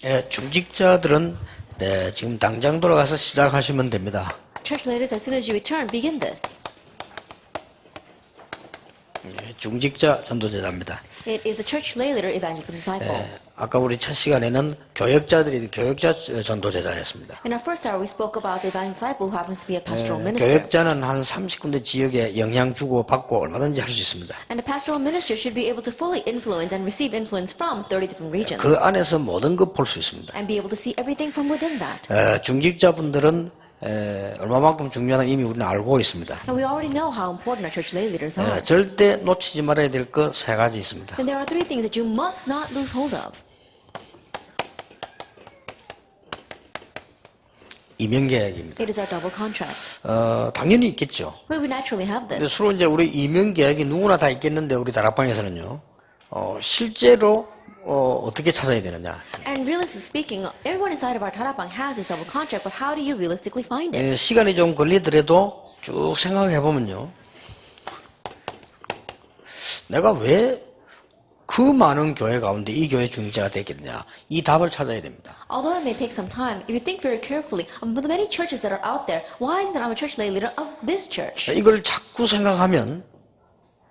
예, 중직자들은 네, 지금 당장 돌아가서 시작하시면 됩니다. Church leaders, as soon as you return, begin this. 예, 중직자 전도제자입니다. It is a church lay leader, evangelism disciple. 예, 아까 우리 첫 시간에는 교역자 전도제자였습니다. In our first hour, we spoke about the evangelist disciple who happens to be a pastoral minister. 교역자는 한 30군데 지역에 영향 주고 받고 얼마든지 할 수 있습니다. And a pastoral minister should be able to fully influence and receive influence from 30 different regions. 그 안에서 모든 것 볼 수 있습니다. And be able to see everything from within that. 중직자분들은 얼마만큼 중요한지 이미 우리는 알고 있습니다. And we already know how important our church lay leaders are. 절대 놓치지 말아야 될 것 세 가지 있습니다. And there are three things that you must not lose hold of. 이명계약입니다. It is our double contract. 당연히 있겠죠. We would naturally have 근데 this. 주로 이제 우리 이명계약이 누구나 다 있겠는데 우리 다락방에서는요, 실제로 어떻게 찾아야 되느냐. And realistically speaking, everyone inside of our Tarapang has this double contract, but how do you realistically find it? 시간이 좀 걸리더라도 쭉 생각해 보면요, 내가 왜 그 많은 교회 가운데 이 교회 중직자가 되겠냐, 이 답을 찾아야 됩니다. Although it may take some time, if you think very carefully, the many churches that are out there, why is it that I'm a church lay leader of this church? 이걸 자꾸 생각하면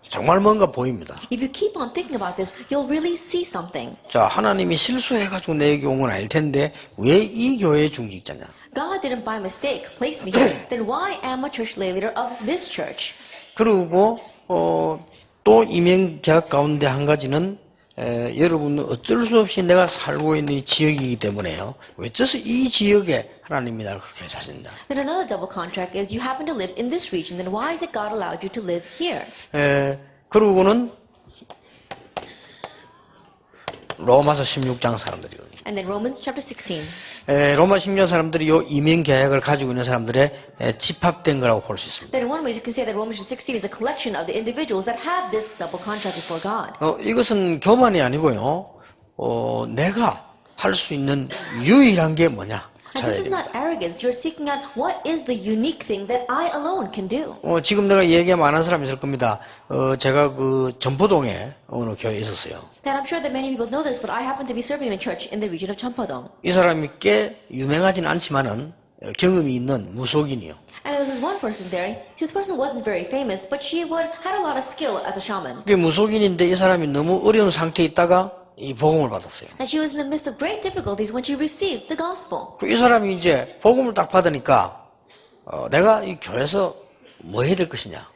정말 뭔가 보입니다. If you keep on thinking about this, you'll really see something. 자, 하나님이 실수해가지고 내게 온 건 아닐 텐데 왜 이 교회의 중직자냐? God didn't by mistake place me here. Then why am I a church lay leader of this church? 그리고 또 이명계약 가운데 한 가지는 여러분은 어쩔 수 없이 내가 살고 있는 이 지역이기 때문에요. 왜 어째서 이 지역에 하나님이 나를 그렇게 하셨냐? Then another double contract is you happen to live in this region. Then why is it God allowed you to live here? 그러고는 로마서 16장 사람들이거든요. And then Romans chapter 16. 로마 16장 사람들이 이 이명계약을 가지고 있는 사람들의 집합된 거라고 볼 수 있습니다. Then in one way you can say that Romans 16 is a collection of the individuals that have this double contract before God. 이것은 교만이 아니고요. 내가 할 수 있는 유일한 게 뭐냐? And this is not arrogance. You're seeking out what is the unique thing that I alone can do. 지금 내가 얘기하면 아는 사람이 있을 겁니다. 제가 그 전포동에 어느 교회에 있었어요. And I'm sure that many people know this, but I happen to be serving in a church in the region of Champodong. 이 사람이 꽤 유명하진 않지만은 경험이 있는 무속인이요. And there was this one person there. This person wasn't very famous, but she had a lot of skill as a shaman. 그게 무속인인데 이 사람이 너무 어려운 상태에 있다가 이 복음을 받았어요. And she was in the midst of great difficulties when she received the gospel. 이 사람이 이제 복음을 딱 받으니까 내가 이 교회에서 뭐 해야 될 것이냐.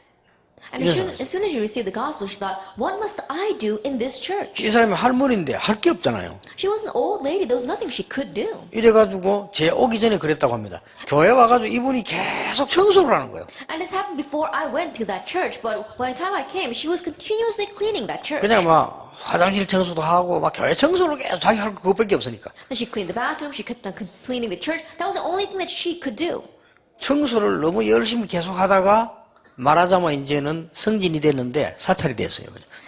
And as soon as she received the gospel, she thought, what must I do in this church? 이 사람이 할머니인데 할 게 없잖아요. She was an old lady. There was nothing she could do. 이래가지고 제 오기 전에 그랬다고 합니다. 교회 와가지고 이분이 계속 청소를 하는 거예요. And this happened before I went to that church, but by the time I came, she was continuously cleaning that church. 그냥 막 화장실 청소도 하고 막 교회 청소를 계속 자기 할 거 그것밖에 없으니까. Then she cleaned the bathroom, she kept on cleaning the church. That was the only thing that she could do. 청소를 너무 열심히 계속 하다가 말하자면 이제는 성진이 됐는데 사찰이 됐어요.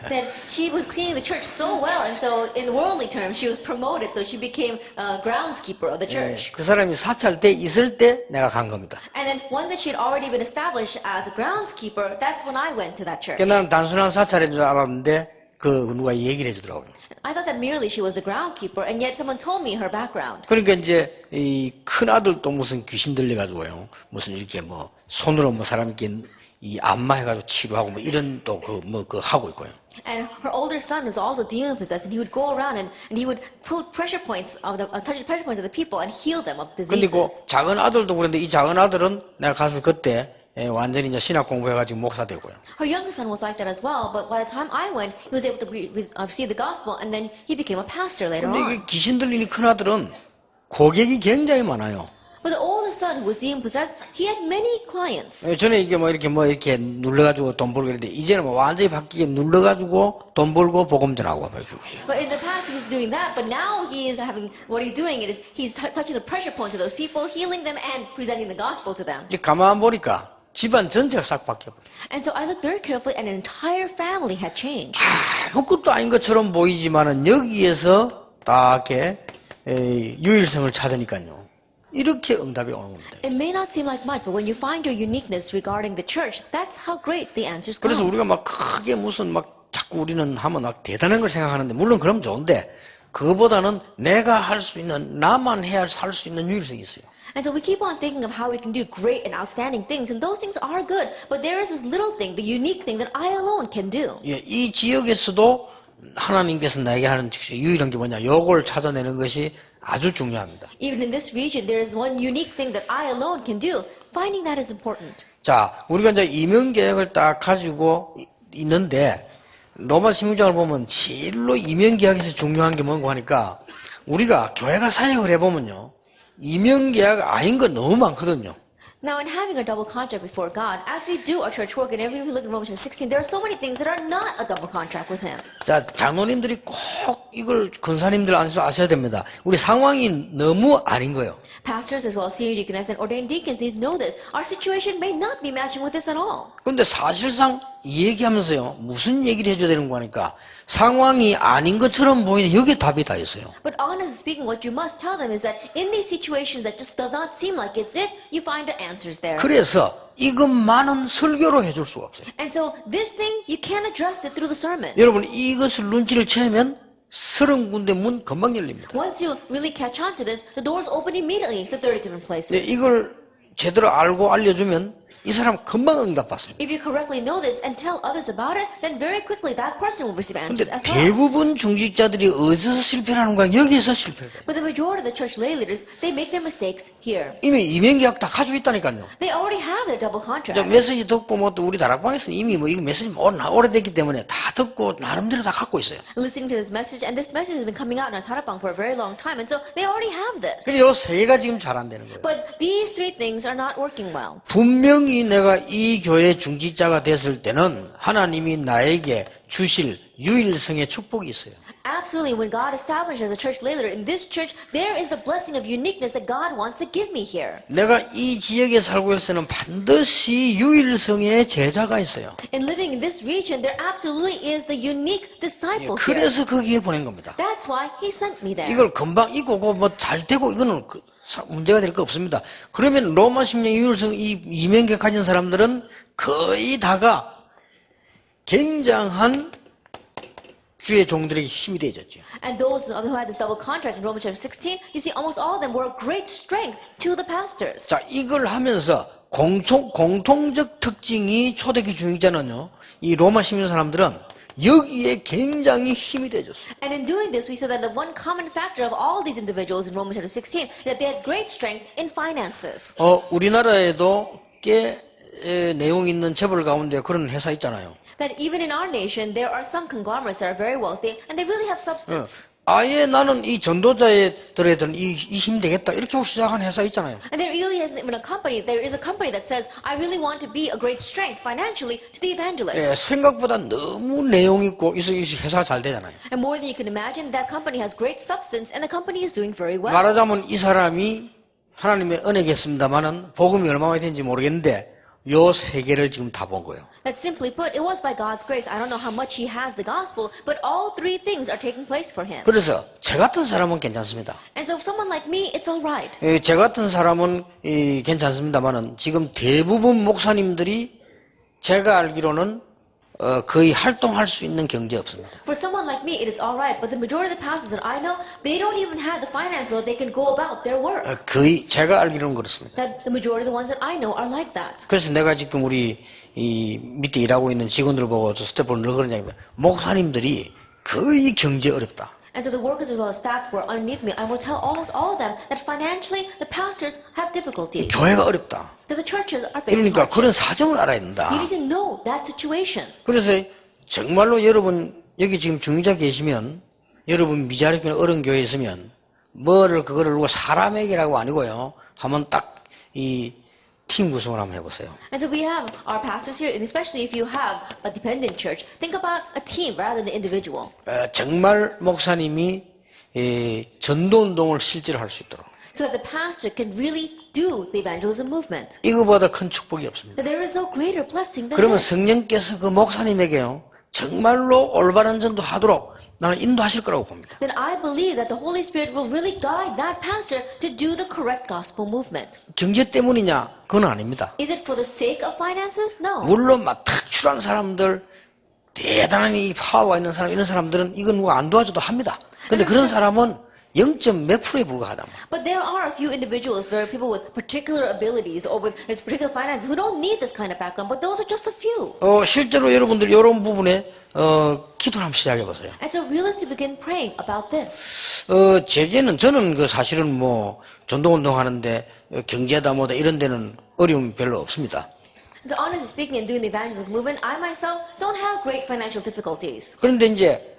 Then she was cleaning the church so well, and so in worldly terms, she was promoted, so she became a groundskeeper of the church. 그 사람이 사찰 때 있을 때 내가 간 겁니다. And then one that she had already been established as a groundskeeper, that's when I went to that church. 나는 단순한 사찰인 줄 알았는데 그 누가 얘기를 해주더라고요. I thought that merely she was the groundkeeper, and yet someone told me her background. 그러니까 이제 이 큰 아들도 무슨 귀신 들려가지고요, 무슨 이렇게 뭐 손으로 뭐 사람 이렇게 이 안마 해가지고 치료하고 뭐 이런 또 그 하고 있고요. And her older son was also demon possessed, and he would go around and he would pull pressure points of touch the pressure points of the people and heal them of 근데 그 diseases. 작은 아들도 그런데 이 작은 아들은 내가 가서 그때 완전히 이제 신학 공부해가지고 목사 되고요. Her younger son was like that as well, but by the time I went, he was able to receive the gospel, and then he became a pastor later 근데 on. 이게 귀신 들리는 큰 아들은 고객이 굉장히 많아요. But the older son who was demon possessed, he had many clients. 전에 이게 뭐 이렇게 눌러가지고 돈 벌고 그랬는데 이제는 뭐 완전히 바뀌게 눌러가지고 돈 벌고 복음 전하고 막 이렇게. But in the past he was doing that, but now he is having, what he's doing is he's touching the pressure points of those people, healing them and presenting the gospel to them. 이제 가만 보니까 집안 전체가 싹 바뀌어버려. And so I looked very carefully, and an entire family had changed. 아무것도 아닌 것처럼 보이지만은 여기에서 딱 이렇게 유일성을 찾으니까요. 이렇게 응답이 오는 겁니다. It may not seem like much, but when you find your uniqueness regarding the church, that's how great the answers 그래서 come. 우리가 막 크게 무슨 막 자꾸 우리는 하면 막 대단한 걸 생각하는데 물론 그럼 좋은데 그거보다는 내가 할 수 있는, 나만 해야 할 수 있는 유일성이 있어요. And so we keep on thinking of how we can do great and outstanding things, and those things are good. But there is this little thing, the unique thing that I alone can do. 예, 이 지역에서도 하나님께서 나에게 하는 즉시 유일한 게 뭐냐? 요걸 찾아내는 것이 아주 중요합니다. Even in this region, there is one unique thing that I alone can do. Finding that is important. 자, 우리가 이제 이면계약을 딱 가지고 있는데, 로마 16장을 보면 제일로 이면계약에서 중요한 게 뭔가 하니까, 우리가 교회가 사역을 해보면요, 이면계약 아닌 거 너무 많거든요. Now, in having a double contract before God, as we do our church work, and every we look in Romans 16, there are so many things that are not a double contract with Him. 자, 장로님들이 꼭 이걸 권사님들 안에서 아셔야 됩니다. 우리 상황이 너무 아닌 거예요. Pastors as well as senior deaconess and ordained deacons need to know this. Our situation may not be matching with this at all. 근데 사실상 이 얘기하면서요, 무슨 얘기를 해줘야 되는 거 하니까, 상황이 아닌 것처럼 보이는 여기에 답이 다 있어요. But honestly speaking, what you must tell them is that in these situations that just does not seem like it's it, you find the answers there. 그래서 이것만은 설교로 해줄 수가 없어요. And so this thing, you can't address it through the sermon. 여러분 이것을 눈치를 채면 30군데 문 금방 열립니다. Once you really catch on to this, the doors open immediately to 30 different places. 이걸 제대로 알고 알려주면 이 사람 금방 응답받습니다. If you correctly know this and tell others about it, then very quickly that person will receive 근데 answers as well. 대부분 중직자들이 어디서 실패하는 거야? 여기에서 실패를 해요. But the majority of the church lay leaders, they make their mistakes here. 이미 이면계약 다 가지고 있다니까요. They already have their double contract. 메시지 듣고 뭐 또 우리 다락방에서는 이미 뭐 이거 메시지 오래됐기 때문에 다 듣고 나름대로 다 갖고 있어요. Listening to this message, and this message has been coming out in our Tarapang for a very long time, and so they already have this. 그래서 이 세 개가 지금 잘 안 되는 거예요. But these three things are not working well. 분명히 내가 이 교회 중직자가 됐을 때는 하나님이 나에게 주실 유일성의 축복이 있어요. Absolutely, when God established as a church leader in this church, there is the blessing of uniqueness that God wants to give me here. 내가 이 지역에 살고 있어서는 반드시 유일성의 제자가 있어요. In living in this region, there absolutely is the unique disciple here. 그래서 거기에 보낸 겁니다. That's why He sent me there. 이걸 금방 잊고 뭐 잘 되고 이거는 문제가 될 거 없습니다. 그러면 로마 10년 유일성 이 이면계 가진 사람들은 거의 다가 굉장한 주의 종들에게 힘이 되어졌죠. And those who had this double contract in Romans chapter 16, you see almost all of them were a great strength to the pastors. 자, 이걸 하면서 공통적 특징이 초대교회 중직자는요, 이 로마 10년 사람들은 여기에 굉장히 힘이 되어졌어요. And in doing this, we saw that the one common factor of all these individuals in Romans chapter 16 is that they had great strength in finances. 우리나라에도 꽤 내용 있는 재벌 가운데 그런 회사 있잖아요. That even in our nation, there are some conglomerates that are very wealthy and they really have substance. 아예 나는 이 전도자들에든 이 힘 되겠다 이렇게 하고 시작한 회사 있잖아요. And there really isn't even a company. There is a company that says, I really want to be a great strength financially to the evangelists. 생각보다 너무 내용 있고 이 회사가 잘 되잖아요. And more than you can imagine, that company has great substance and the company is doing very well. 말하자면 이 사람이 하나님의 은혜겠습니다만은 복음이 얼마나 되는지 모르겠는데 요 세 개를 지금 다 본 거예요. That simply put, it was by God's grace. I don't know how much he has the gospel, but all three things are taking place for him. 그래서 저 같은 사람은 괜찮습니다. And so, someone like me, it's all right. 저 같은 사람은 괜찮습니다만은 지금 대부분 목사님들이 제가 알기로는 거의 활동할 수 있는 경제 없습니다. For someone like me, it is all right. But the majority of the pastors that I know, they don't even have the finance so that they can go about their work. 거의 제가 알기로는 그렇습니다. That the majority of the ones that I know are like that. 그래서 내가 지금 우리 이 밑에 일하고 있는 직원들 보고 스태프를 늘 그런 얘기입니다. 목사님들이 거의 경제 어렵다. And so the workers as well as staff who are underneath me, I will tell almost all of them that financially the pastors have difficulties. 교회가 어렵다. That the churches are facing 그러니까 hardship. 그런 사정을 알아야 된다. You need to know that situation. 그래서 정말로 여러분 여기 지금 중직자 계시면 여러분 미자립교나 어른 교회에 있으면 그거를 누가 사람에게라고 아니고요. 한번 딱 이 팀 구성을 한번 해보세요. And so we have our pastors here, and especially if you have a dependent church, think about a team rather than the individual. 정말 목사님이 전도운동을 실제로 할 수 있도록. So that the pastor can really do the evangelism movement. 이거보다 큰 축복이 없습니다. That there is no greater blessing than 그러면 this. 성령께서 그 목사님에게요. 정말로 올바른 전도하도록 나는 인도하실 거라고 봅니다. Then I believe that the Holy Spirit will really guide that pastor to do the correct gospel movement. 경제 때문이냐? 그건 아닙니다. Is it for the sake of finances? No. 물론 막 특출한 사람들, 대단한 이 파워가 있는 사람, 이런 사람들은 이건 누가 안 도와줘도 합니다. 근데 그런 사람은 0.몇 %에 불과하다. But there are a few individuals, there are people with particular abilities or with this particular finance who don't need this kind of background, but those are just a few. 실제로 여러분들 이런 부분에 기도를 한번 시작해 보세요. And so realistically begin praying about this. 제게는 저는 그 사실은 뭐 전도운동 하는데 경제다 뭐다 이런 데는 어려움이 별로 없습니다. And so honestly speaking, in doing the evangelism movement, I myself don't have great financial difficulties. 그런데 이제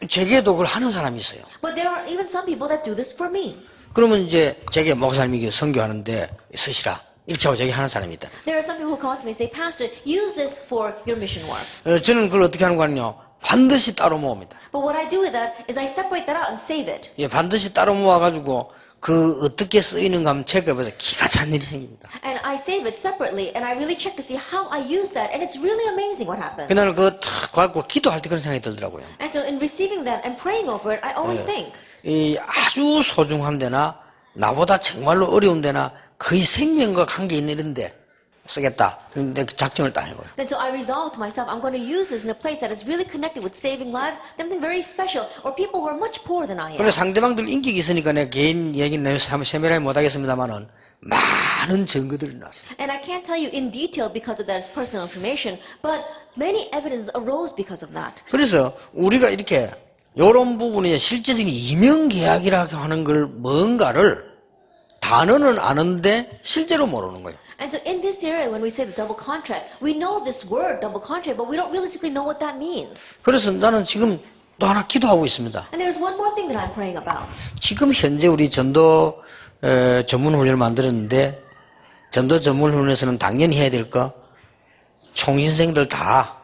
제게도 그걸 하는 사람이 있어요. But there are even some people that do this for me. 그러면 이제 제게 목사님이 선교하는데 쓰시라 이렇게 하고 제게 하는 사람이 있다. There are some people who come up to me and say, Pastor, use this for your mission work. 저는 그걸 어떻게 하는 거냐요? 반드시 따로 모읍니다. But what I do with that is I separate that out and save it. 예, 반드시 따로 모아가지고 그 어떻게 쓰이는가 한번 체크해봐서 기가 찬 일이 생깁니다. And I save it separately and I really check to see how I use that. And it's really amazing what happens. 그날 그거 탁 갖고 기도할 때 그런 생각이 들더라고요. And so in receiving that and praying over it, I always think, 이 아주 소중한 데나 나보다 정말로 어려운 데나 거의 생명과 관계 있는 이런 데 쓰겠다. 그런데 그 작정을 딱 해봐요. then so I resolve to myself, I'm going to use this in a place that is really connected with saving lives, something very special, or people who are much poorer than I am. 그래 상대방들 인격이 있으니까 내가 개인 얘기는 세밀하게 못하겠습니다만은 많은 증거들이 나왔어요. And I can't tell you in detail because of that is personal information, but many evidences arose because of that. 그래서 우리가 이렇게 이런 부분에 실제적인 이명계약이라고 하는 걸 뭔가를 단어는 아는데 실제로 모르는 거예요. And so in this area, when we say the double contract, we know this word double contract, but we don't realistically know what that means. 그래서 나는 지금 또 하나 기도하고 있습니다. And there's one more thing that I'm praying about. 지금 현재 우리 전도 전문 훈련을 만들었는데 전도 전문 훈련에서는 당연히 해야 될 거 총신생들 다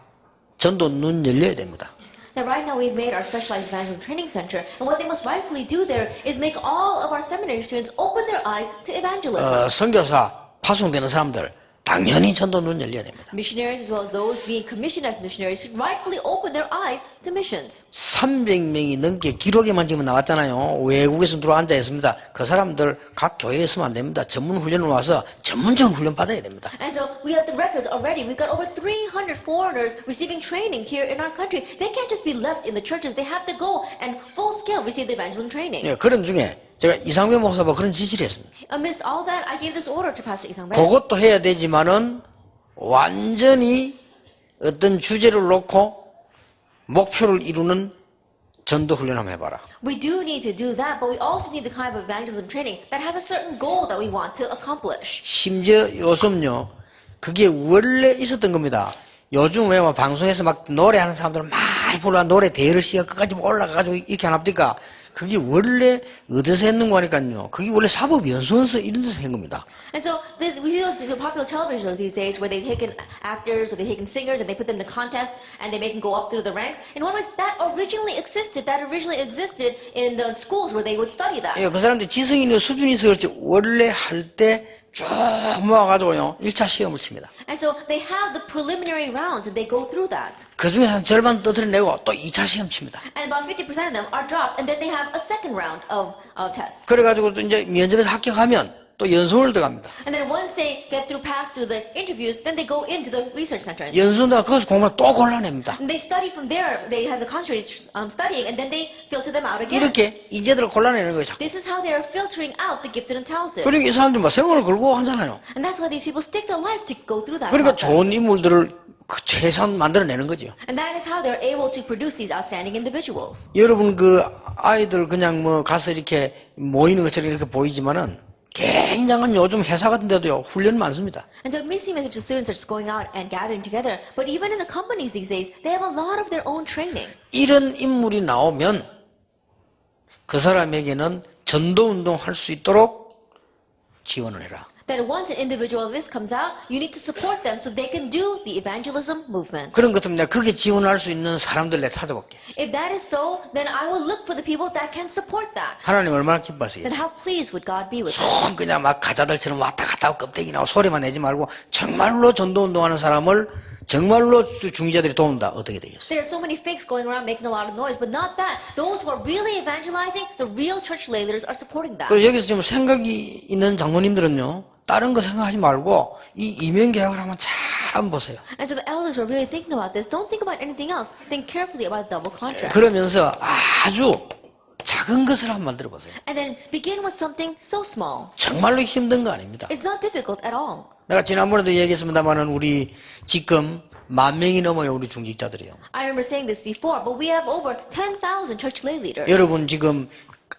전도 눈 열려야 됩니다. Now, right now, we've made our specialized evangelism training center, and what they must rightfully do there is make all of our seminary students open their eyes to evangelism. 선교사 파송되는 사람들 당연히 전도 눈 열려야 됩니다. Missionaries, as well as those being commissioned as missionaries, should rightfully open their eyes to missions. 300명이 넘게 기록에만 지금 나왔잖아요. 외국에서 들어와 앉아 있습니다. 그 사람들 각 교회에 있으면 안 됩니다. 전문 훈련을 와서 전문적인 훈련 받아야 됩니다. And so we have the records already. We've got over 300 foreigners receiving training here in our country. They can't just be left in the churches. They have to go and full scale receive the evangelism training. 예, 그런 중에 제가 이상배 목사가 그런 지시를 했습니다. Amidst all that, I gave this order to Pastor Isang Bae. 그것도 해야 되지만은 완전히 어떤 주제를 놓고 목표를 이루는 전도 훈련 한번 해봐라. We do need to do that, but we also need the kind of evangelism training that has a certain goal that we want to accomplish. 심지어 요즘요, 그게 원래 있었던 겁니다. 요즘 왜 막 방송에서 막 노래하는 사람들 많이 불러 노래 대회를 시가 끝까지 올라가가지고 이렇게 안 합니까? 그게 원래 어디서 했는 거니까요. 그게 원래 사법연수원서 이런 데서 한 겁니다. And so we see the popular television shows these days where they take in actors or they take in singers and they put them in contests and they make them go up through the ranks. In one way, that originally existed in the schools where they would study that. 예, 그 사람들 지성인의 수준이 있어 그렇지 원래 할 때 쭉 모아가지고요 1차 시험을 칩니다. And so they have the preliminary rounds and they go through that. 그 중에 한 절반 떠들어내고 또 2차 시험 칩니다. And about 50% of them are dropped and then they have a second round of tests. 그래가지고 또 이제 면접에서 합격하면 또 연수원을 들어갑니다. And then once they get past through the interviews, then they go into the research center. 연수원다가 거기서 공부를 또 골라냅니다. And they study from there. They have the concentrated studying, and then they filter them out again. 이렇게 이제들을 골라내는 거예요. This is how they are filtering out the gifted and talented. 그리고 이 사람들 막 세월을 걸고 하잖아요. And that's why these people stick their life to go through that 그러니까 process. 좋은 인물들을 그 최소한 만들어내는 거죠. And that is how they're able to produce these outstanding individuals. 여러분 그 아이들 그냥 뭐 가서 이렇게 모이는 것처럼 이렇게 보이지만은 굉장한 요즘 회사 같은 데도요 훈련 많습니다. And so it may seem as if the students are just going out and gathering together, but even in the companies these days, they have a lot of their own training. 이런 인물이 나오면 그 사람에게는 전도운동 할 수 있도록 지원을 해라. That once an individual of this comes out, you need to support them so they can do the evangelism movement. 그런 것 때문에 그게 지원할 수 있는 사람들 내가 찾아볼게. If that is so, then I will look for the people that can support that. 하나님 얼마나 기뻐하시겠어요. Then how pleased would God be with us? 손 그냥 막 가자들처럼 왔다 갔다 하고 껍데기 나고 소리만 내지 말고 정말로 전도운동하는 사람을 정말로 중지자들이 도운다. 어떻게 되겠어요? There are so many fakes going around making a lot of noise, but not that. Those who are really evangelizing, the real church leaders are supporting that. 그리고 여기서 지금 생각이 있는 장로님들은요. 다른 거 생각하지 말고 이 이면계약을 한번 잘 한번 보세요. And so the elders are really thinking about this. Don't think about anything else. Think carefully about the double contract. 그러면서 아주 작은 것을 한번 만들어 보세요. And then begin with something so small. 정말로 힘든 거 아닙니다. It's not difficult at all. 내가 지난번에도 얘기했습니다만은 우리 지금 10,000명이 넘어요, 우리 중직자들이요. I remember saying this before, but we have over 10,000 church lay leaders. 여러분 지금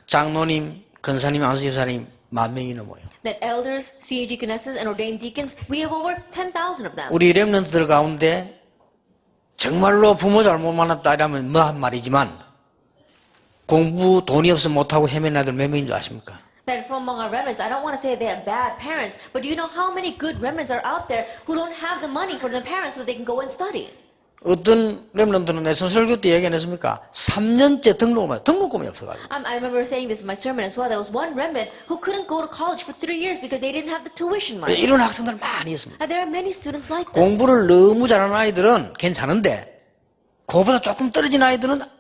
장로님, 권사님, 안수집사님 10,000명이 넘어요. That elders, senior deaconesses, and ordained deacons, we have over 10,000 of them. 우리 렘넌트들 가운데 정말로 부모 잘못 만났다 이러면 뭐한 말이지만 공부 돈이 없어 못하고 헤매는 아들 몇 명인 줄 아십니까? That from among our remnants, I don't want to say they have bad parents, but do you know how many good remnants are out there who don't have the money for their parents so they can go and study? 어떤 렘넌트는 내 설교 때 얘기 안 했습니까? 3년째 등록금이 없어가지고. I remember saying this in my sermon as well. There was one remnant who couldn't go to college for 3 years because they didn't have the tuition money. 이런 학생들 많이 있습니다. And there are many students like this. 공부를 너무 잘하는 아이들은 괜찮은데 그거보다 조금 떨어진 아이들은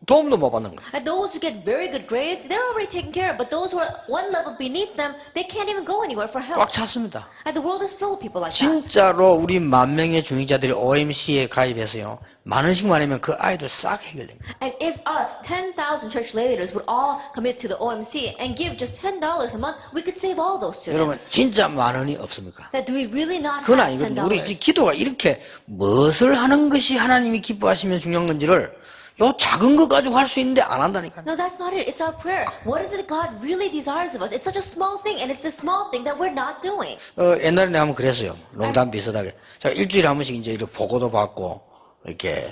도움도 못 받는 거예요. And those who get very good grades, they're already taken care of. But those who are one level beneath them, they can't even go anywhere for help. 꽉 찼습니다. And the world is full of people like that. 진짜로 우리 10,000명의 중직자들이 OMC에 가입해서요. 만 원씩만 하면 그 아이들 싹 해결됩니다. And if our 10,000 church lay leaders would all commit to the OMC and give just $10 a month, we could save all those 여러분 students. 진짜 만 원이 없습니까? That do we really not 그건 have 아니거든요. 우리 $10? 기도가 이렇게 무엇을 하는 것이 하나님이 기뻐하시면 중요한 건지를 요 작은 거 가지고 할 수 있는데 안 한다니까요. No, that's not it. It's our prayer. What is it God really desires of us? It's such a small thing, and it's the small thing that we're not doing. 옛날에 내가 한번 그랬어요. 농담 비슷하게. 제가 일주일에 한 번씩 이제 이렇게 보고도 받고 이렇게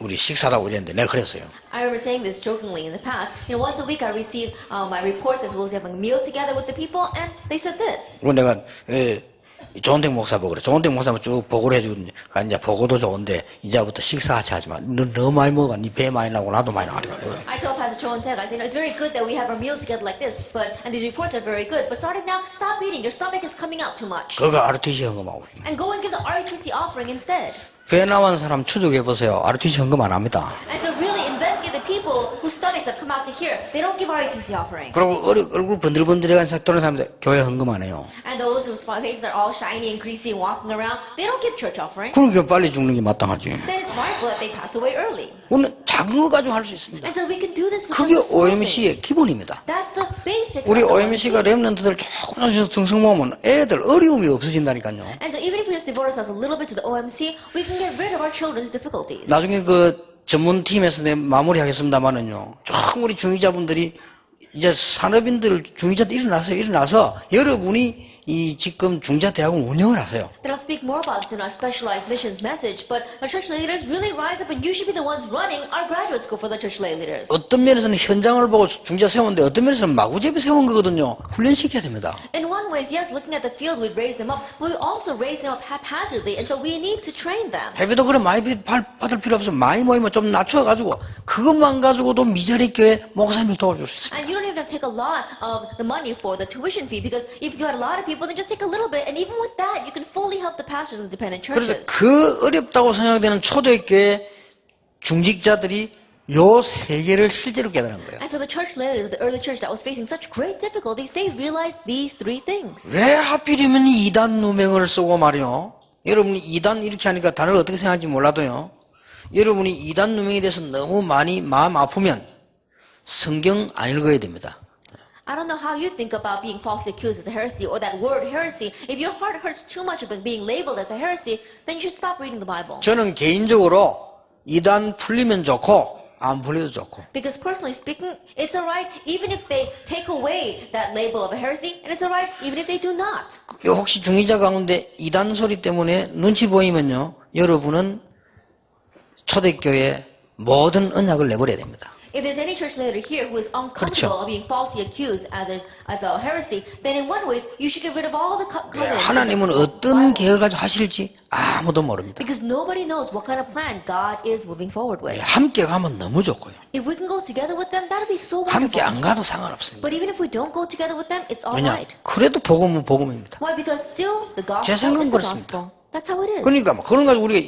우리 식사도 하고 이랬는데 내가 그랬어요. I remember saying this jokingly in the past. Once a week I receive my reports as well as having a meal together with the people, and they said this. 그리고 내가 조은택 목사 보고 그래. 조은택 목사만 쭉 보고를 해주거든요. 이제 보고도 좋은데 이제부터 식사하지 하지 마. 너 너무 많이 먹어. 네 배 많이 나고 나도 많이 나가니까. I told Pastor Cho and Teg, I said, it's very good that we have our meals together like this, and these reports are very good. But starting now, stop eating. Your stomach is coming out too much. 그거 RTC 헌금하고. And go and give the ROTC offering instead. 배 나온 사람 추적해 보세요. RTC 헌금 안 합니다. And to really investigate the people whose stomachs have come out to here, they don't give ROTC offering. 그리고 얼굴 번들번들해간 떠는 사람들 교회 헌금 안 해요. And those whose faces are all shiny and greasy and walking around, they don't give church offering. 그러니까 빨리 죽는 게 마땅하지. Then it's rightful that they pass away early. 오늘 작은 거 가지고 할 수 있습니다. And so we can do this with 그게 just the small OMC의 things. 기본입니다. That's the basics 우리 of the OMC가 OMC. 렘넌트들 조금씩 등성 모으면 애들 어려움이 없어진다니까요. And so even if we just devote ourselves a little bit to the OMC, we can get rid of our children's difficulties. 나중에 그 전문팀에서 내 마무리하겠습니다만은요. 좀 우리 중위자분들이 이제 산업인들 중위자들 일어나서 여러분이 이 지금 중자대학원 운영을 하세요. That I'll speak more about this in our specialized missions message, but our church lay leaders really rise up and you should be the ones running our graduate school for the church lay leaders. 어떤 면에서는 현장을 보고 중자 세웠는데 어떤 면에서는 마구잡이 세운 거거든요. 훈련시켜야 됩니다. In one way, yes, looking at the field, we'd raise them up, but we also raise them up haphazardly, and so we need to train them. 해비도 그래 많이 받을 필요 없어. 많이 모이면 좀 낮춰가지고 그것만 가지고도 미자리 교회 목사님을 도와줄 수 있습니다. And you don't even have to take a lot of the money for the tuition fee, because if you had a lot of people, then just take a little bit, and even with that, you can fully help the pastors of the dependent 그래서 churches. 그 어렵다고 생각되는 초대교회 중직자들이 요 세계를 실제로 깨달은 거예요. And so the church leaders of the early church that was facing such great difficulties, they realized these three things. 왜 하필이면 이단 누명을 쓰고 말이요. 여러분이 이단 이렇게 하니까 단어를 어떻게 생각할지 몰라도요. 여러분이 이단 누명에 대해서 너무 많이 마음 아프면 성경 안 읽어야 됩니다. I don't know how you think about being falsely accused as a heresy or that word heresy. If your heart hurts too much about being labeled as a heresy, then you should stop reading the Bible. 저는 개인적으로 이단 풀리면 좋고 안 풀려도 좋고. Because personally speaking, it's alright even if they take away that label of a heresy, and it's alright even if they do not. 혹시 중위자 가운데 이단 소리 때문에 눈치 보이면요. 여러분은 초대교회 모든 언약을 내버려야 됩니다. If there's any church leader here who is 그렇죠. uncomfortable of being falsely accused as a heresy, then in one way you should get rid of all the covenants. 하나님은 어떤 계획을 가지고 하실지 아무도 모릅니다. Because nobody knows what kind of plan God is moving forward with. 함께 가면 너무 좋고요. If we can go together with them, that'll be so 함께 안 wonderful. 가도 상관없습니다. But even if we don't go together with them, it's all 왜냐? right. 그래도 복음은 복음입니다. Why? Because still the 제 gospel 생각은 is the 그렇습니다. gospel. That's how it is. 그러니까 그런 가지고 우리가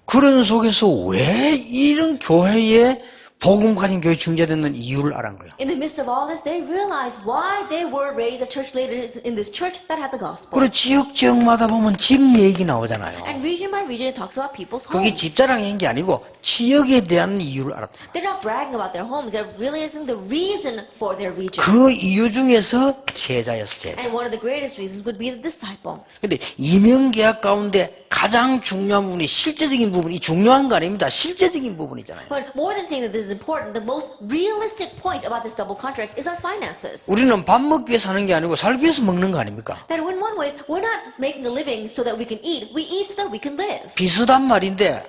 그런 속에서 왜 이런 교회에 복음 가진 교회 중재되는 이유를 알은 거예요. In the midst of all this, they realized why they were raised as church leaders in this church that had the gospel. 그리고 지역마다 보면 집 얘기 나오잖아요. And region by region, it talks about people's 그게 homes. 집자랑인 게 아니고 지역에 대한 이유를 알았다. They're not bragging about their homes. They're realizing the reason for their region. 그 이유 중에서 제자였어, 제자. And one of the greatest reasons would be the disciple. 근데 이명계약 가운데 가장 중요한 부분이 실제적인 부분이 중요한 거 아닙니다. 실제적인 부분이잖아요. But more than saying that this is important, the most realistic point about this double contract is our finances. 우리는 밥 먹기 위해 사는 게 아니고 살기 위해서 먹는 거 아닙니까? That in one ways, we're not making a living so that we can eat. We eat so that we can live. 비슷한 말인데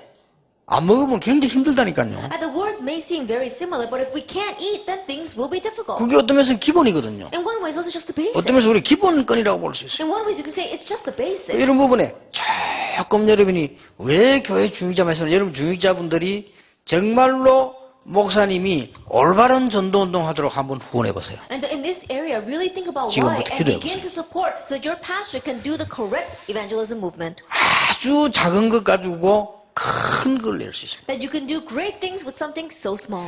안 먹으면 굉장히 힘들다니까요. And the words may seem very similar, but if we can't eat, then things will be difficult. 그게 어떤 면에서는 기본이거든요. In one way, those are just the 어떤 basics. 면에서 우리 기본권이라고 볼 수 있어요. In one way, you can say it's just the basics. 이런 부분에 조금 여러분이 왜 교회 중직자에서는 여러분 중직자분들이 정말로 목사님이 올바른 전도운동 하도록 한번 후원해 보세요. And so in this area, really think about why 지금부터 and 기도해 begin to support so that your pastor can do the correct evangelism movement. 아주 작은 것 가지고 큰 걸 낼 수 있습니다. That you can do great things with something so small.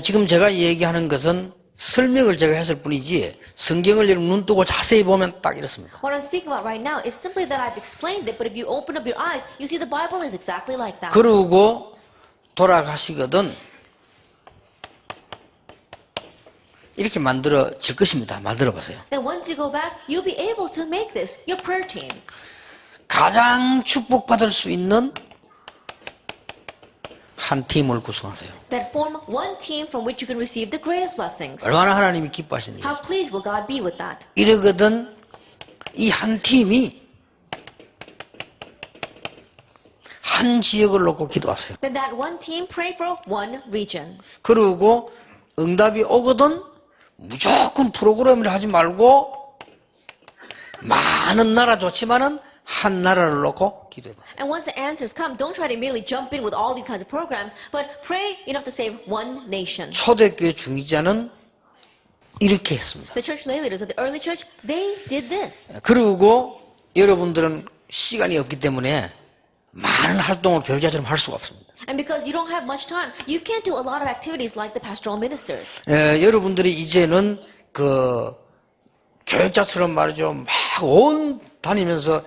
지금 제가 얘기하는 것은 설명을 제가 했을 뿐이지 성경을 여러분 눈 뜨고 자세히 보면 딱 이렇습니다. What I'm speaking about right now is simply that I've explained it, but if you open up your eyes, you see the Bible is exactly like that. 그러고 돌아가시거든 이렇게 만들어질 것입니다. 만들어 보세요. Then once you go back, you'll be able to make this your prayer team. 가장 축복받을 수 있는 한 팀을 구성하세요. That form one team from which you can receive the greatest blessings. 얼마나 하나님이 기뻐하시는지. How pleased will God be with that? 이러거든 이 한 팀이 한 지역을 놓고 기도하세요. Then that one team pray for one region. 그리고 응답이 오거든 무조건 프로그램을 하지 말고 많은 나라 좋지만은 한 나라를 놓고 기도해 보세요. And once the answers come, don't try to merely jump in with all these kinds of programs, but pray enough to save one nation. 초대교회 중직자는 이렇게 했습니다. The church lay leaders of the early church, they did this. 그리고 여러분들은 시간이 없기 때문에 많은 활동을 교육자처럼 할 수가 없습니다. And because you don't have much time, you can't do a lot of activities like the pastoral ministers. 여러분들이 이제는 그 교육자처럼 말이죠. 막 온 다니면서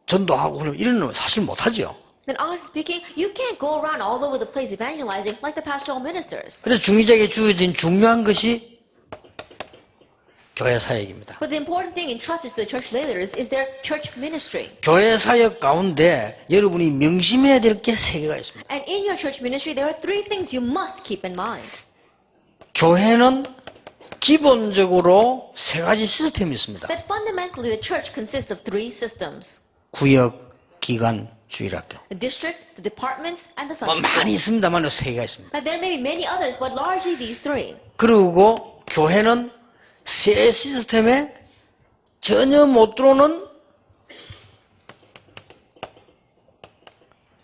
전도하고 그러면 이런 건 사실 못하죠. Then honestly speaking, you can't go around all over the place evangelizing like the pastoral ministers. 그래서 중직자에게 주어진 중요한 것이 교회 사역입니다. But the important thing entrusted to the church lay leaders is their church ministry. 교회 사역 가운데 여러분이 명심해야 될 게 세 개가 있습니다. And in your church ministry, there are three things you must keep in mind. 교회는 기본적으로 세 가지 시스템이 있습니다. That fundamentally the church consists of three systems. 구역, 기관, 주일학교. The district, the departments, and the 뭐 Sunday 많이 school. 있습니다만 세 개가 있습니다. Now, there may be many others, but largely these three. 그리고 교회는 세 시스템에 전혀 못 들어오는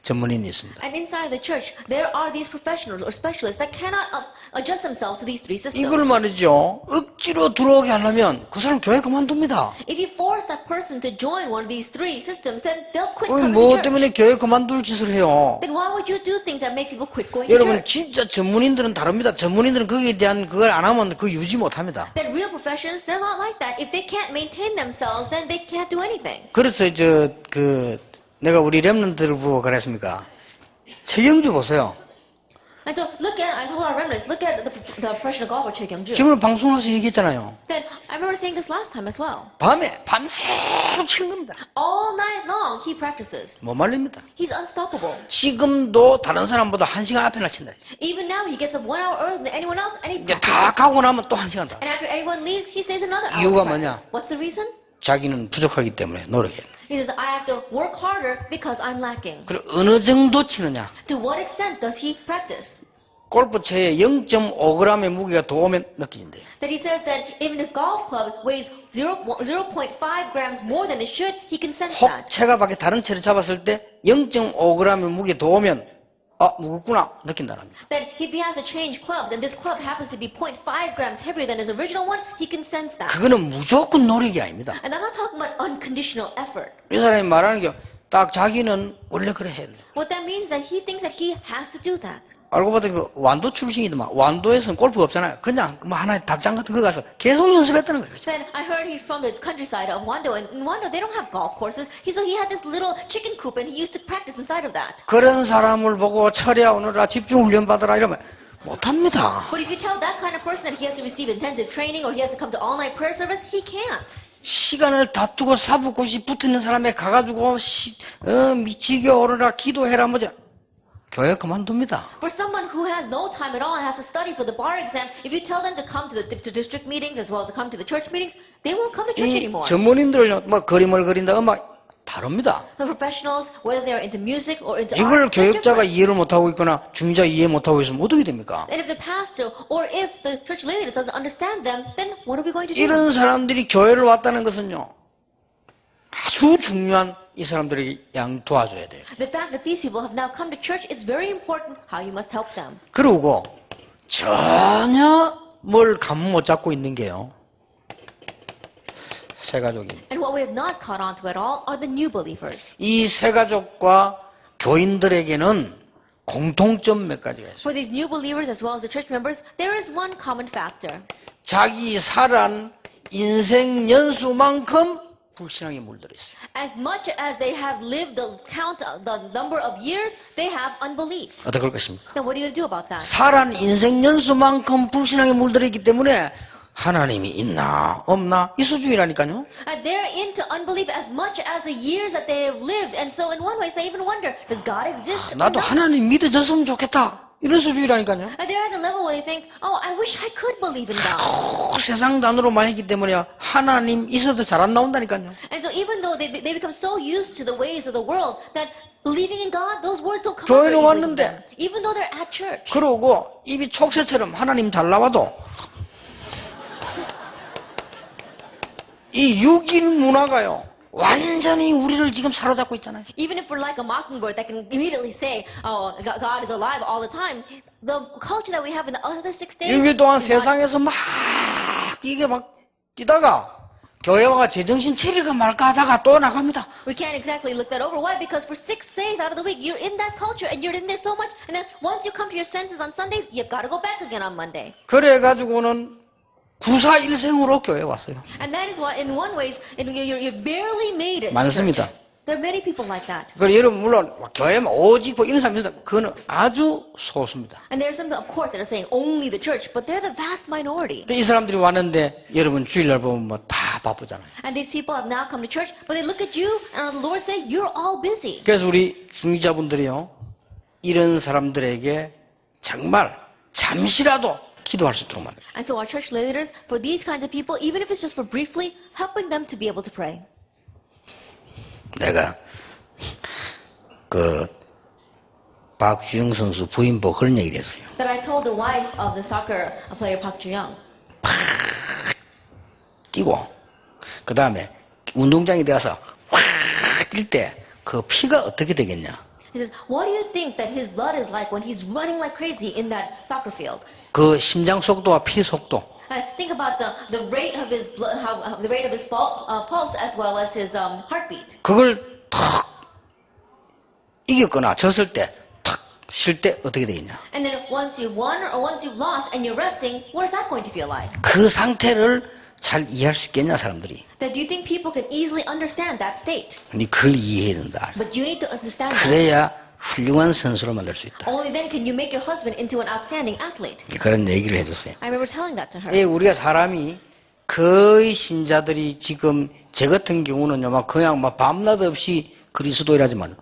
전문인이 있습니다. And inside the church, there are these professionals or specialists that cannot adjust themselves to these three systems. 이걸 말이죠. 억지로 들어오게 하려면 그 사람 교회 그만둡니다. If you force that person to join one of these three systems, then they'll quit 뭐 coming to church. 때문에 교회 그만둘 짓을 해요. Then why would you do things that make people quit going to 여러분 church? 진짜 전문인들은 다릅니다. 전문인들은 거기에 대한 그걸 안 하면 그 유지 못합니다. That real professions, they're not like that. If they can't maintain themselves, then they can't do anything. 그래서 내가 우리 렘넌트를 보고 그랬습니까? 최경주 보세요. And so look at, I told our remnants, look at the professional golfer Choi Kyung-ju. 지금 방송에서 얘기했잖아요. Then I remember saying this last time as well. 밤새도록 치는 겁니다. All night long he practices. 못 말립니다. He's unstoppable. 지금도 다른 사람보다 1시간 앞에나 친다. Even now he gets up 1 hour earlier than anyone else and he 이제 다 practices. 가고 나면 또 1시간 더. And after everyone leaves, he stays another hour. 이유가 to 뭐냐? practice. What's the reason? 자기는 부족하기 때문에 노력해. He says, I have to work harder because I'm lacking. 그리고 어느 정도 치느냐? To what extent does he practice? 골프채에 0.5g의 무게가 더 오면 느껴진대요. That he says that even his golf club weighs 0.5 grams more than it should, he can sense 혹 that. 채가 밖에 다른 채를 잡았을 때 0.5g의 무게 더 오면 무겁구나 느낀다는 겁니다. That if he has to change clubs and this club happens to be 0.5 grams heavier than his original one, he can sense that. 그거는 무조건 노력이 아닙니다. And I'm not talking about unconditional effort. 이 사람이 말하는 게 딱 자기는 원래 그래 해야 돼. What that means is that he thinks that he has to do that. 알고 봤더니 그 완도 출신이더만. 완도에서는 골프가 없잖아요. 그냥 뭐 하나의 닭장 같은 거 가서 계속 연습했다는 거예요. Then I heard he's from the countryside of Wando, and in Wando they don't have golf courses. So he had this little chicken coop, and he used to practice inside of that. 그런 사람을 보고 철야 오느라 집중 훈련 받으라 이러면 못합니다. But if you tell that kind of person that he has to receive intensive training or he has to come to all-night prayer service, he can't. 시간을 다투고 사붓고시 붙는 사람에 가가지고 미치게 오르라 기도해라 뭐지 교회 그만둡니다. For someone who has no time at all and has to study for the bar exam, if you tell them to come to the district meetings as well as to come to the church meetings, they won't come to church 이 anymore. 전문인들은요 뭐 그림을 그린다 음악 다릅니다. The professionals, whether they're into music or into 이걸 art, they're 교육자가 different. 이해를 못하고 있거나 중자 이해 못하고 있으면 어떻게 됩니까? And if the pastor or if the church leader doesn't understand them, then what are we going to do? 이런 사람들이 교회를 왔다는 것은요 아주 중요한 이 사람들에게 도와줘야 돼요. The fact that these people have now come to church is very important how you must help them. 그리고 전혀 뭘 감 못 잡고 있는 게요 새가족입니다. And what we have not caught on to at all are the new believers. 이 새가족과 교인들에게는 공통점 몇 가지가 있어요. For these new believers as well as the church members, there is one common factor. 자기 살아온 인생 연수만큼 불신앙에 물들어 있어요. As much as they have lived the number of years, they have unbelief. 어떻게 할 것입니까? Then what are you going to do about that? 살아온 인생 연수만큼 불신앙에 물들어 있기 때문에 하나님이 있나 없나 이 수준이라니까요. And they're into unbelief as much as the years that they have lived. And so in one way, they even wonder, does God exist or 나도 not? 하나님 믿어졌으면 좋겠다 이런 수준이라니까요. And they're at the level where they think, oh, I wish I could believe in God. 세상 단어로만 했기 때문에 하나님 있어도 잘 안 나온다니까요. And so even though they become so used to the ways of the world that believing in God, those words don't come out 교회는 very easily to 왔는데. them. Even though they're at church. 그러고 입이 촉새처럼 하나님 잘 나와도 이 육일 문화가요 완전히 우리를 지금 사로잡고 있잖아요. Even if we're like a mockingbird that can immediately say, oh, God is alive all the time, the culture that we have in the other 6 days, 6일 동안 is not- 세상에서 막 이게 막 뛰다가 교회 와가 제정신 차릴까 말까 하다가 또 나갑니다. we can't exactly look that over. Why? Because for 6 days out of the week, you're in that culture and you're in there so much. And then once you come to your senses on Sunday, you've got to go back again on Monday. 그래가지고는 구사일생으로 교회 왔어요. And that is why, in one ways, you're barely made it. to 많습니다. church. There are many people like that. 그리고 여러분 물론 교회만 오직 뭐 이런 사람이 있어도 그거는 아주 소수입니다. And there are some, of course, that are saying only the church, but they're the vast minority. 이 사람들이 왔는데 여러분 주일날 보면 뭐 다 바쁘잖아요. And these people have now come to church, but they look at you, and on the Lord's Day, you're all busy. 그래서 우리 중직자분들이요 이런 사람들에게 정말 잠시라도 기도할 수 있도록 만들어요. And so our church leaders, for these kinds of people, even if it's just for briefly, helping them to be able to pray. 내가 그 박주영 선수 부인 보고 그런 얘기를 했어요. That I told the wife of the soccer player Park Ju-young. 뛰고 그 다음에 운동장에 들어가서 확 뛸 때 그 피가 어떻게 되겠냐. He says, what do you think that his blood is like when he's running like crazy in that soccer field? 그 심장 속도와 피 속도 Think about the rate of his blood, the rate of his pulse as well as his heartbeat. 그걸 탁 이겼거나 졌을 때 탁 쉴 때 어떻게 되겠냐. And then once you've won or once you've lost and you're resting, what is that going to feel like? 그 상태를 잘 이해할 수 있겠냐 사람들이. That do you think people can easily understand that state? 네 그걸 이해해야 된다. But you need to understand that. 그래야 훌륭한 선수로 만들 수 있다. Only then can you make your husband into an outstanding athlete. 그런 얘기를 해줬어요. I remember telling that to her. 예, 우리가 사람이 거의 신자들이 지금 제 같은 경우는요, 막 그냥 막 밤낮 없이 그리스도이라지만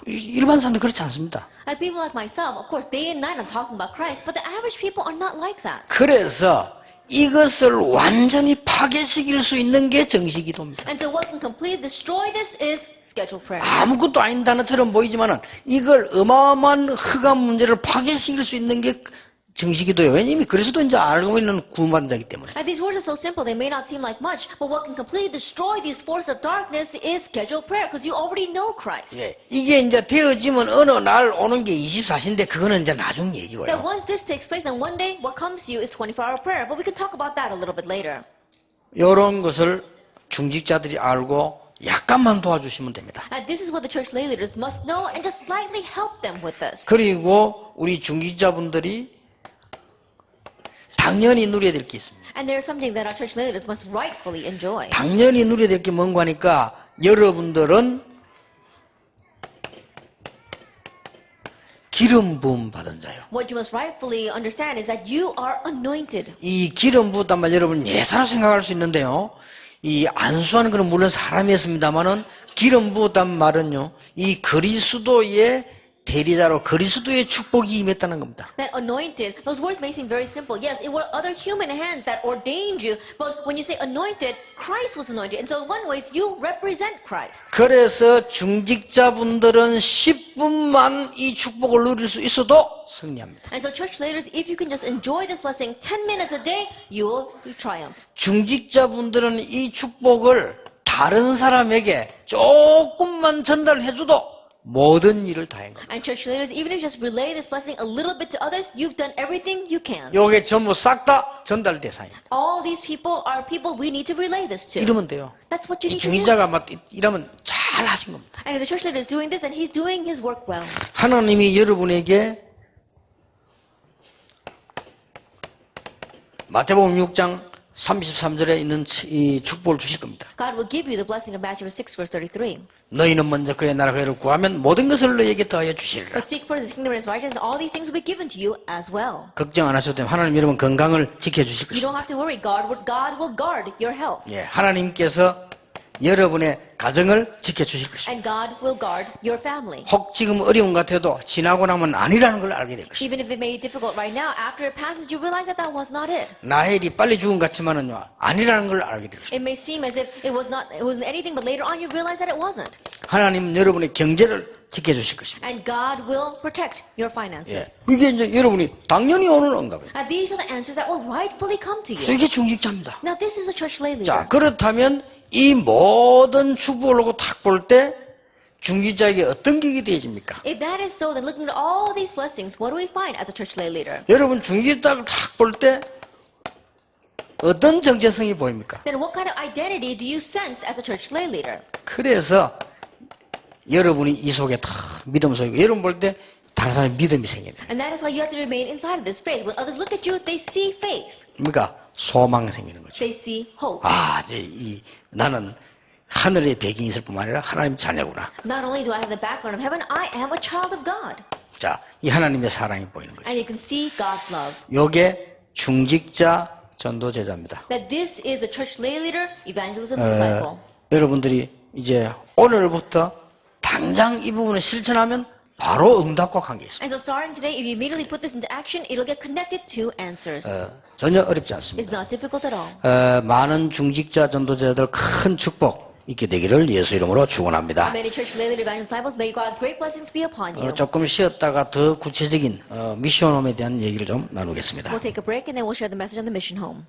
일반 사람들 그렇지 않습니다. Like people like myself, of course, day and night I'm talking about Christ, but the average people are not like that. 그래서 이것을 완전히 파괴시킬 수 있는 게 정식기도입니다. And so what can completely destroy this is scheduled prayer. 아무것도 아닌 단어처럼 보이지만은 이걸 어마어마한 흑암 문제를 파괴시킬 수 있는 게 정식기도예요. 왜냐면 그래서도 이제 알고 있는 구원받자이기 때문에. And these words are so simple, they may not seem like much, but what can completely destroy these forces of darkness is scheduled prayer, because you already know Christ. 예, 이게 이제 되어지면 어느 날 오는 게 24시인데 그거는 이제 나중 That 얘기고요. once this takes place, and one day what comes to you is 24-hour prayer, but we can talk about that a little bit later. 이런 것을 중직자들이 알고 약간만 도와주시면 됩니다. And this is what the church lay leaders must know and just slightly help them with this. 그리고 우리 중직자분들이 당연히 누려야 될 게 있습니다. And there is something that our church lay leaders must rightfully enjoy. 당연히 누려야 될 게 뭔가 하니까 여러분들은 기름 부음 받은 자요. What you must rightfully understand is that you are anointed. 이 기름 부었단 말 여러분 예사로 생각할 수 있는데요. 이 안수하는 것은 물론 사람이 했습니다만은 기름 부었단 말은요. 이 그리스도의 대리자로 그리스도의 축복이 임했다는 겁니다. That anointed, those words may seem very simple. Yes, it were other human hands that ordained you. But when you say anointed, Christ was anointed. And so in one way, you represent Christ. 그래서 중직자분들은 10분만 이 축복을 누릴 수 있어도 승리합니다. And so church leaders, if you can just enjoy this blessing 10 minutes a day, you will triumph. 중직자분들은 이 축복을 다른 사람에게 조금만 전달해줘도 모든 일을 다 한 겁니다. And church leaders, even if you just relay this blessing a little bit to others, you've done everything you can. 요게 전부 싹 다 전달 대상입니다. All these people are people we need to relay this to. 이러면 돼요. That's what you 이 need to do. 중직자가 막 이러면 잘 하신 겁니다. And if the church leader is doing this, and he's doing his work well. 하나님이 여러분에게 마태복음 6장 33절에 있는 이 축복을 주실 겁니다. God will give you the blessing of Matthew 6 verse 33. 너희는 먼저 그의 나라 그를 구하면 모든 것을 너희에게 더하여 주시리라. But seek first his kingdom and his righteousness, all these things will be given to you as well. 걱정 안 하셔도 돼요. 하나님 여러분 건강을 지켜주실 You 것입니다. don't have to worry. God will guard your health. 예, 하나님께서 여러분의 가정을 지켜주실 것입니다. And God will guard your family. 혹 지금 어려운 것 같아도 지나고 나면 아니라는 걸 알게 될 것입니다. Even if it may be difficult right now, after it passes, you realize that that was not it. 나헬이 빨리 죽은 것 같지만은요 아니라는 걸 알게 될 것입니다. It may seem as if it wasn't anything, but later on you realize that it wasn't. 하나님 여러분의 경제를 지켜주실 것입니다. And God will protect your 예, finances. 이게 이제 여러분이 당연히 오는 응답이에요. And these are the answers that will rightfully come to 그래서 you. 이게 중직자입니다. Now this is a church lay leader. 자, 그렇다면 이 모든 축복을 놓고 탁 볼 때 중직자에게 어떤 격이 되어집니까? If that is so, then looking at all these blessings, what do we find as a church lay leader? 여러분 중직자를 탁 볼 때 어떤 정체성이 보입니까? Then what kind of identity do you sense as a church lay leader? 그래서 여러분이 이 속에 다 믿음 속에 여러분 볼 때 다른 사람의 믿음이 생겨요. And that is why you have to remain inside of this faith. When others look at you, they see faith. 그러니까 소망이 생기는 거죠. They see hope. 아, 이제 나는 하늘의 배경이 있을 뿐만 아니라 하나님 자녀구나. Not only do I have the background of heaven, I am a child of God. 자, 이 하나님의 사랑이 보이는 거죠. And you can see God's love. 요게 중직자 전도 제자입니다. That this is a church lay leader, evangelism disciple. 여러분들이 이제 오늘부터 당장 이 부분을 실천하면 바로 응답과 관계 있습니다. And so starting today, if you immediately put this into action, it'll get connected to answers. 전혀 어렵지 It's 않습니다. not difficult at all. 많은 중직자 전도자들 큰 축복 있게 되기를 예수 이름으로 축원합니다. Many church lay leader evangelist disciples, may God's great blessings be upon you. 조금 쉬었다가 더 구체적인 미션홈에 대한 얘기를 좀 나누겠습니다. We'll take a break and then we'll share the message on the mission home.